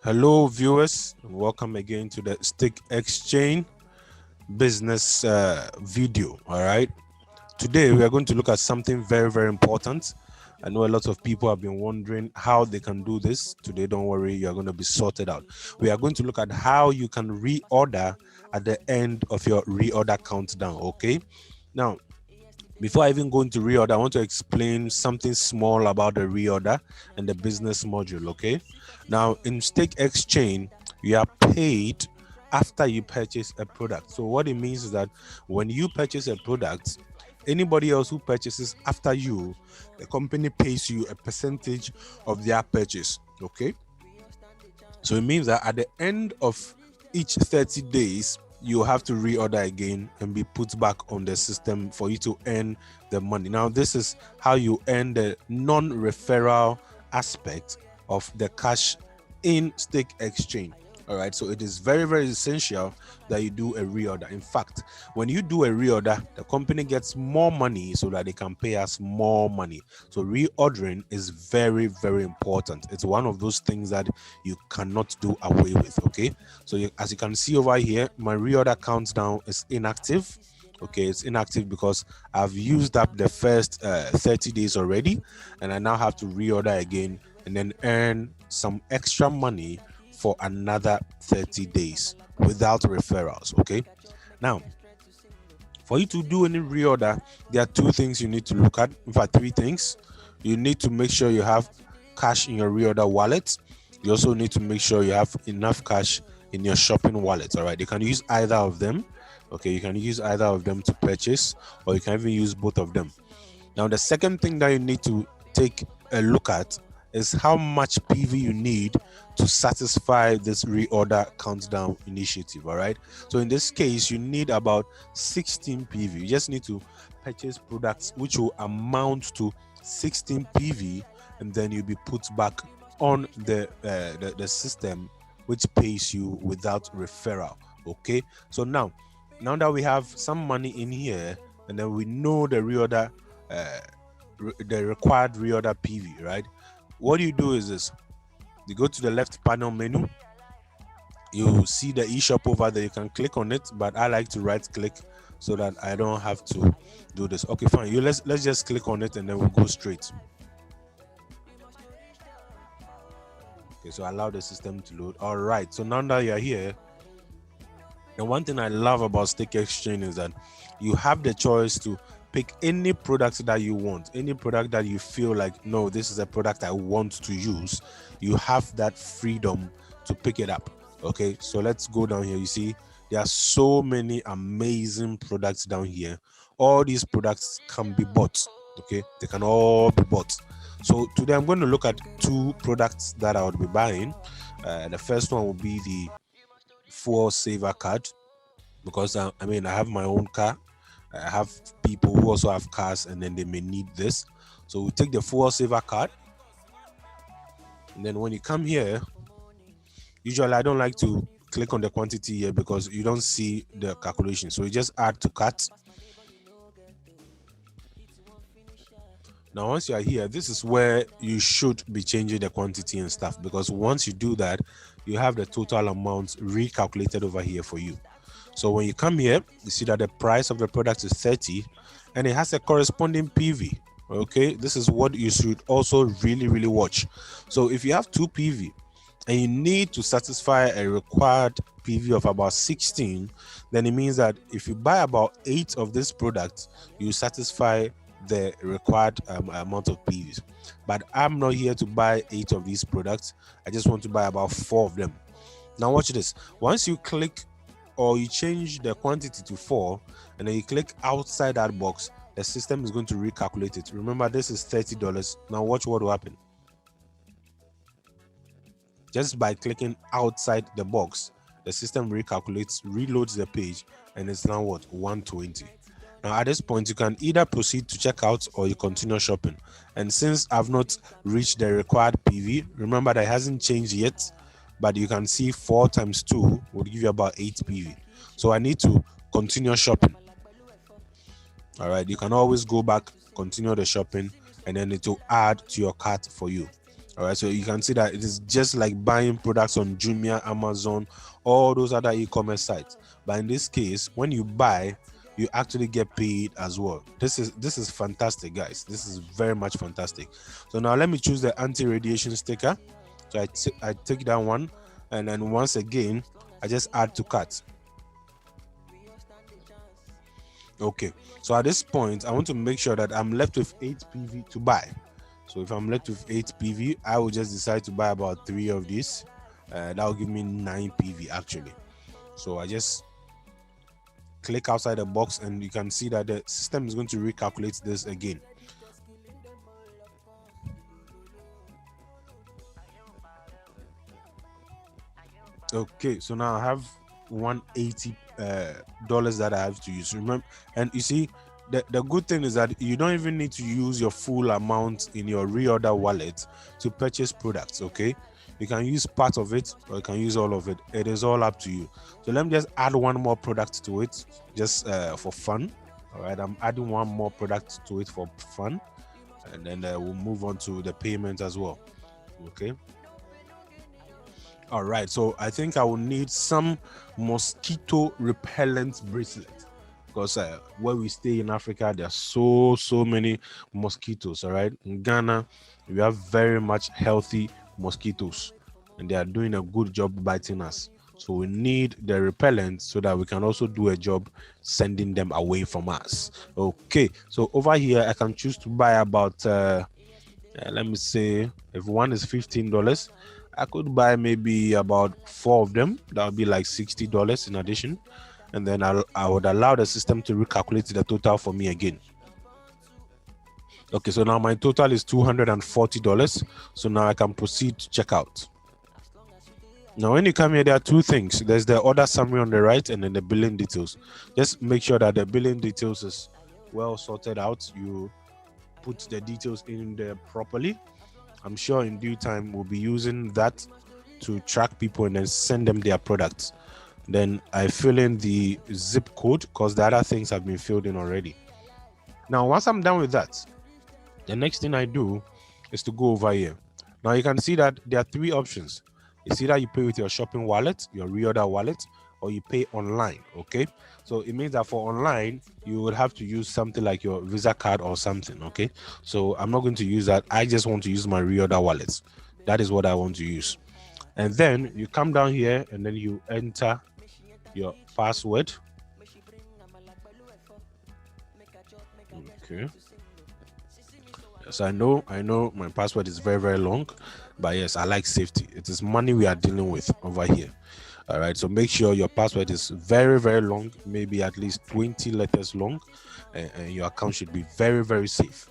Hello, viewers. Welcome again to the StakeXchain business video. All right. Today, we are going to look at something very, very important. I know a lot of people have been wondering how they can do this. Today, don't worry, you are going to be sorted out. We are going to look at how you can reorder at the end of your reorder countdown. Okay. Now, before I even go into reorder, I want to explain something small about the reorder and the business module. Okay. Now, in StakeXchain, you are paid after you purchase a product. So, what it means is that when you purchase a product, anybody else who purchases after you, the company pays you a percentage of their purchase. Okay. So it means that at the end of each 30 days, you have to reorder again and be put back on the system for you to earn the money. Now, this is how you earn the non-referral aspect of the cash in StakeXchain. All right, so it is very, very essential that you do a reorder. In fact, when you do a reorder, the company gets more money so that they can pay us more money. So reordering is very, very important. It's one of those things that you cannot do away with. Okay, so as you can see over here, my reorder countdown is inactive. Okay, it's inactive because I've used up the first 30 days already, and I now have to reorder again and then earn some extra money for another 30 days without referrals. Okay, now for you to do any reorder, there are two things you need to look at. In fact, three things. You need to make sure you have cash in your reorder wallet. You also need to make sure you have enough cash in your shopping wallet. All right, you can use either of them. Okay, you can use either of them to purchase, or you can even use both of them. Now, the second thing that you need to take a look at is how much PV you need to satisfy this reorder countdown initiative. All right. So in this case, you need about 16 PV. You just need to purchase products which will amount to 16 PV, and then you'll be put back on the system, which pays you without referral. Okay. So now that we have some money in here, and then we know the reorder, uh, the required reorder PV, right? What you do is this: you go to the left panel menu, you see the eShop over there. You can click on it, but I like to right click so that I don't have to do this. Okay, fine. Let's just click on it and then we'll go straight. Okay, so allow the system to load. All right. So now that you're here, the one thing I love about StakeXchain is that you have the choice to pick any product that you want, any product that you feel like, no, this is a product I want to use. You have that freedom to pick it up. Okay, so let's go down here. You see, there are so many amazing products down here. All these products can be bought. Okay, they can all be bought. So today I'm going to look at two products that I would be buying. The first one will be the fuel saver card, because I have my own car. I have people who also have cars, and then they may need this. So we take the fuel saver card, and then when you come here, usually I don't like to click on the quantity here because you don't see the calculation. So you just add to cart. Now, once you are here, this is where you should be changing the quantity and stuff, because once you do that, you have the total amount recalculated over here for you. So when you come here, you see that the price of the product is 30 and it has a corresponding PV. Okay, this is what you should also really watch. So if you have 2 PV and you need to satisfy a required PV of about 16, then it means that if you buy about 8 of this product, you satisfy the required amount of PVs. But I'm not here to buy 8 of these products. I just want to buy about 4 of them. Now watch this. Once you click or you change the quantity to 4 and then you click outside that box, the system is going to recalculate it. Remember, this is $30. Now watch what will happen. Just by clicking outside the box, the system recalculates, reloads the page, and it's now what, 120. Now at this point, you can either proceed to checkout or you continue shopping. And since I've not reached the required PV, remember that it hasn't changed yet, but you can see 4 times 2 will give you about 8 PV. So I need to continue shopping. All right, you can always go back, continue the shopping, and then it will add to your cart for you. All right, so you can see that it is just like buying products on Jumia, Amazon, all those other e-commerce sites. But in this case, when you buy, you actually get paid as well. This is fantastic, guys. This is very much fantastic. So now let me choose the anti-radiation sticker. So I take that one, and then once again I just add to cart. Okay, so at this point I want to make sure that I'm left with 8 PV to buy. So if I'm left with 8 PV, I will just decide to buy about 3 of these. That will give me 9 PV actually. So I just click outside the box, and you can see that the system is going to recalculate this again. Okay, so now I have $180 that I have to use. Remember, and you see, the good thing is that you don't even need to use your full amount in your Reorder wallet to purchase products. Okay, you can use part of it or you can use all of it. It is all up to you. So let me just add one more product to it, just for fun. All right, I'm adding one more product to it for fun, and then we'll move on to the payment as well. Okay. All right, so I think I will need some mosquito repellent bracelet, because where we stay in Africa, there are so many mosquitoes. All right, in Ghana we have very much healthy mosquitoes, and they are doing a good job biting us. So we need the repellent so that we can also do a job sending them away from us. Okay, so over here I can choose to buy about let me say, if one is $15, I could buy maybe about 4 of them. That would be like $60 in addition, and then I would allow the system to recalculate the total for me again. Okay, so now my total is $240. So now I can proceed to check out. Now when you come here, there are 2 things. There's the order summary on the right, and then the billing details. Just make sure that the billing details is well sorted out. You put the details in there properly. I'm sure in due time we'll be using that to track people and then send them their products. Then I fill in the zip code, because the other things have been filled in already. Now once I'm done with that, the next thing I do is to go over here. Now you can see that there are 3 options. It's either you pay with your shopping wallet, your Reorder wallet, or you pay online. Okay, so it means that for online you would have to use something like your Visa card or something. Okay, so I'm not going to use that. I just want to use my Reorder wallet. That is what I want to use. And then you come down here and then you enter your password. Okay, yes, I know my password is very long, but yes, I like safety. It is money we are dealing with over here. All right, so make sure your password is very long, maybe at least 20 letters long, and your account should be very safe.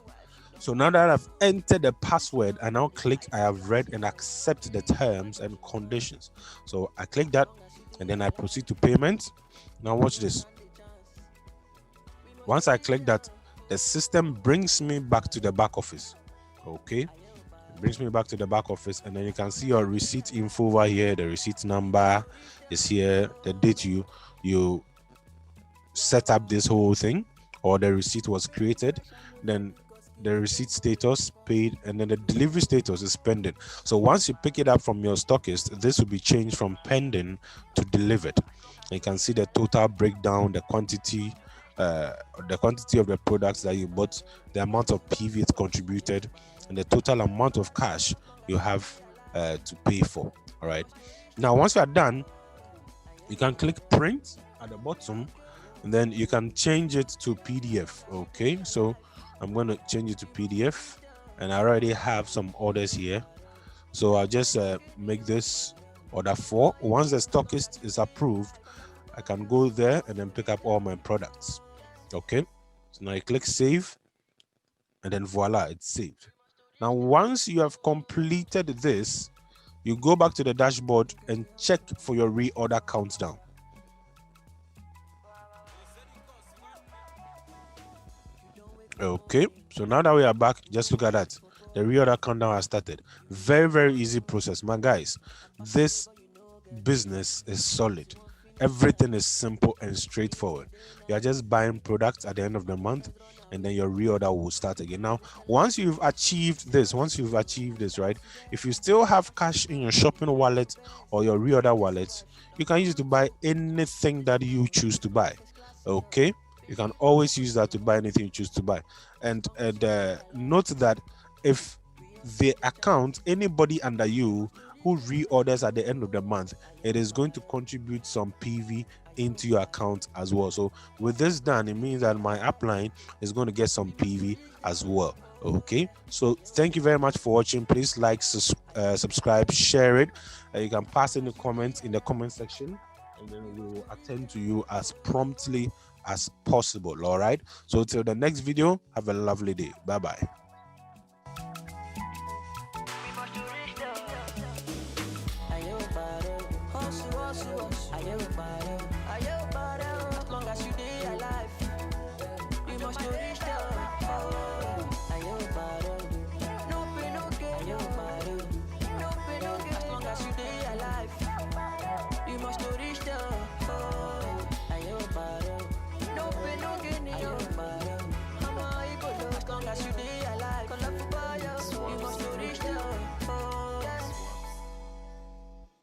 So now that I've entered the password, I now click I have read and accept the terms and conditions. So I click that, and then I proceed to payment. Now watch this. Once I click that, the system brings me back to the back office. Okay, it brings me back to the back office, and then you can see your receipt info over here. The receipt number is here, the date you set up this whole thing, or the receipt was created, then the receipt status, paid, and then the delivery status is pending. So once you pick it up from your stockist, this will be changed from pending to delivered. And you can see the total breakdown, the quantity of the products that you bought, the amount of PV it contributed, and the total amount of cash you have to pay for. All right, now once you are done, you can click print at the bottom, and then you can change it to PDF. Okay, so I'm going to change it to PDF, and I already have some orders here, so I'll just make this order 4. Once the stockist is approved, I can go there and then pick up all my products. Okay, so now I click save, and then voila, it's saved. Now once you have completed this, you go back to the dashboard and check for your reorder countdown. Okay, so now that we are back, just look at that. The reorder countdown has started. Very easy process, my guys. This business is solid. Everything is simple and straightforward. You are just buying products at the end of the month, and then your reorder will start again. Now, once you've achieved this, right? If you still have cash in your shopping wallet or your reorder wallet, you can use it to buy anything that you choose to buy. Okay, you can always use that to buy anything you choose to buy. And note that if the account, anybody under you who reorders at the end of the month, it is going to contribute some PV into your account as well. So with this done, it means that my upline is going to get some PV as well. Okay, so thank you very much for watching. Please like, subscribe, share it. You can pass in the comments in the comment section, and then we will attend to you as promptly as possible. All right, so till the next video, have a lovely day. Bye bye. Ayo,